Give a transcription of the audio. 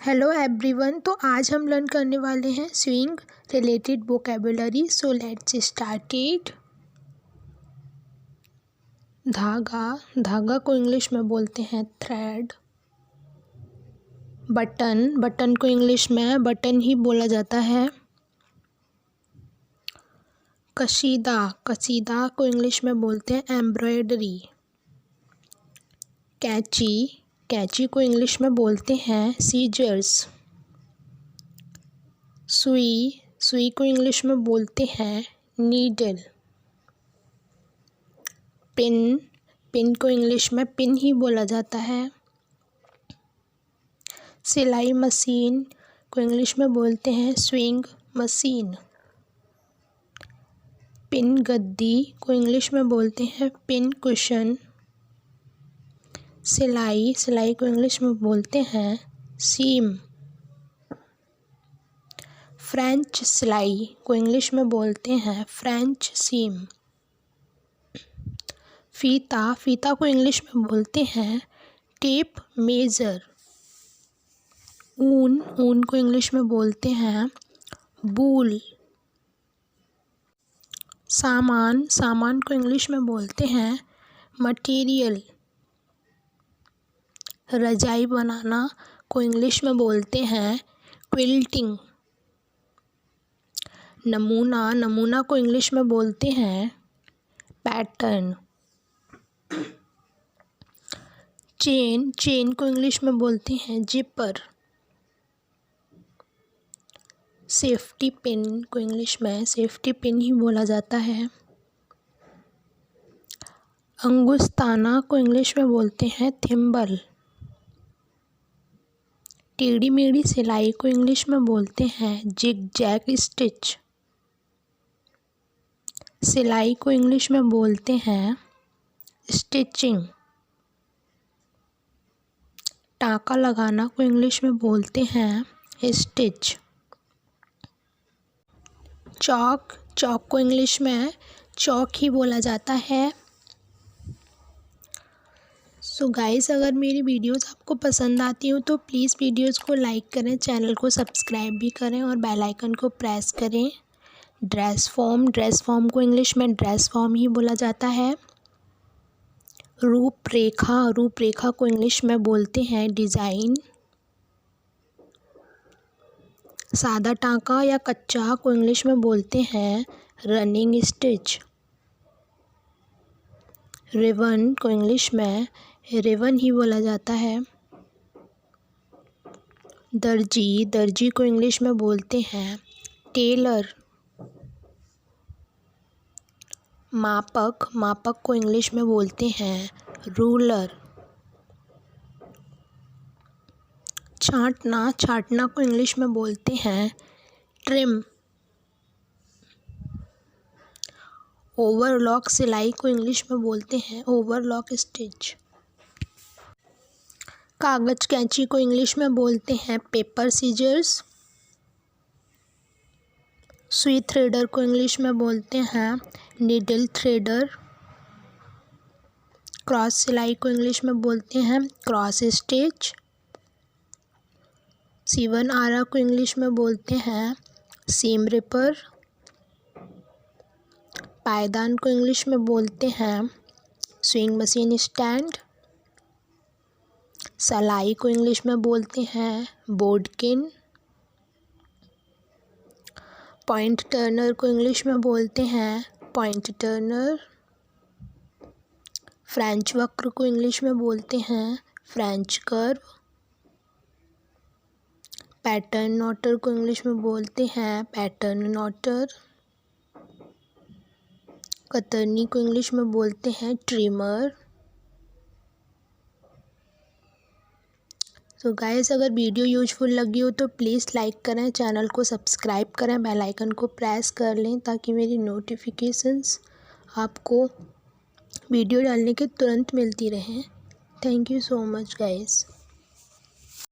Hello everyone. तो आज हम लर्न करने वाले हैं swing related vocabulary. So let's start it. धागा, धागा को इंग्लिश में बोलते हैं थ्रेड। बटन, बटन को इंग्लिश में बटन ही बोला जाता है। कशीदा, कशीदा को इंग्लिश में बोलते हैं एम्ब्रॉयडरी। कैंची, कैंची को इंग्लिश में बोलते हैं सीजर्स। सुई, सुई को इंग्लिश में बोलते हैं नीडल। पिन, पिन को इंग्लिश में पिन ही बोला जाता है। सिलाई मशीन को इंग्लिश में बोलते हैं स्विंग मशीन। पिन गद्दी को इंग्लिश में बोलते हैं पिन कुशन। सिलाई, सिलाई को इंग्लिश में बोलते हैं सीम। फ्रेंच सिलाई को इंग्लिश में बोलते हैं फ्रेंच सीम। फीता, फीता को इंग्लिश में बोलते हैं टेप मेजर। ऊन, ऊन को इंग्लिश में बोलते हैं वूल। सामान, सामान को इंग्लिश में बोलते हैं मटेरियल। रजाई बनाना को इंग्लिश में बोलते हैं क्विल्टिंग। नमूना, नमूना को इंग्लिश में बोलते हैं पैटर्न। चेन, चेन को इंग्लिश में बोलते हैं जिपर। सेफ्टी पिन को इंग्लिश में सेफ्टी पिन ही बोला जाता है। अंगुस्ताना को इंग्लिश में बोलते हैं थिम्बल। टेढ़ी मेढ़ी सिलाई को इंग्लिश में बोलते हैं जिग जैग स्टिच। सिलाई को इंग्लिश में बोलते हैं स्टिचिंग। टाँका लगाना को इंग्लिश में बोलते हैं स्टिच। चॉक, चॉक को इंग्लिश में चॉक ही बोला जाता है। सो गाइस, अगर मेरी वीडियोस आपको पसंद आती हो तो प्लीज़ वीडियोस को लाइक करें, चैनल को सब्सक्राइब भी करें और बेल आइकन को प्रेस करें। ड्रेस फॉर्म, ड्रेस फॉर्म को इंग्लिश में ड्रेस फॉर्म ही बोला जाता है। रूपरेखा, रूपरेखा को इंग्लिश में बोलते हैं डिज़ाइन। सादा टाँका या कच्चा को इंग्लिश में बोलते हैं रनिंग स्टिच। रिबन को इंग्लिश में रिबन ही बोला जाता है। दर्जी, दर्जी को इंग्लिश में बोलते हैं टेलर। मापक, मापक को इंग्लिश में बोलते हैं रूलर। छांटना, छांटना को इंग्लिश में बोलते हैं ट्रिम। ओवरलॉक सिलाई को इंग्लिश में बोलते हैं ओवरलॉक स्टिच। कागज कैंची को इंग्लिश में बोलते हैं पेपर सीजर्स। सुई थ्रेडर को इंग्लिश में बोलते हैं नीडल थ्रेडर। क्रॉस सिलाई को इंग्लिश में बोलते हैं क्रॉस स्टिच। सीवन आरा को इंग्लिश में बोलते हैं सीम रिपर। पायदान को इंग्लिश में बोलते हैं स्विंग मशीन स्टैंड। सलाई को इंग्लिश में बोलते हैं बोर्डकिन। पॉइंट टर्नर को इंग्लिश में बोलते हैं पॉइंट टर्नर। फ्रेंच वक्र को इंग्लिश में बोलते हैं फ्रेंच कर्व। पैटर्न नॉटर को इंग्लिश में बोलते हैं पैटर्न नॉटर। कतरनी को इंग्लिश में बोलते हैं ट्रिमर। तो गाइस, अगर वीडियो यूजफुल लगी हो तो प्लीज़ लाइक करें, चैनल को सब्सक्राइब करें, बेल आइकन को प्रेस कर लें ताकि मेरी नोटिफिकेशंस आपको वीडियो डालने के तुरंत मिलती रहें। Thank you so much guys.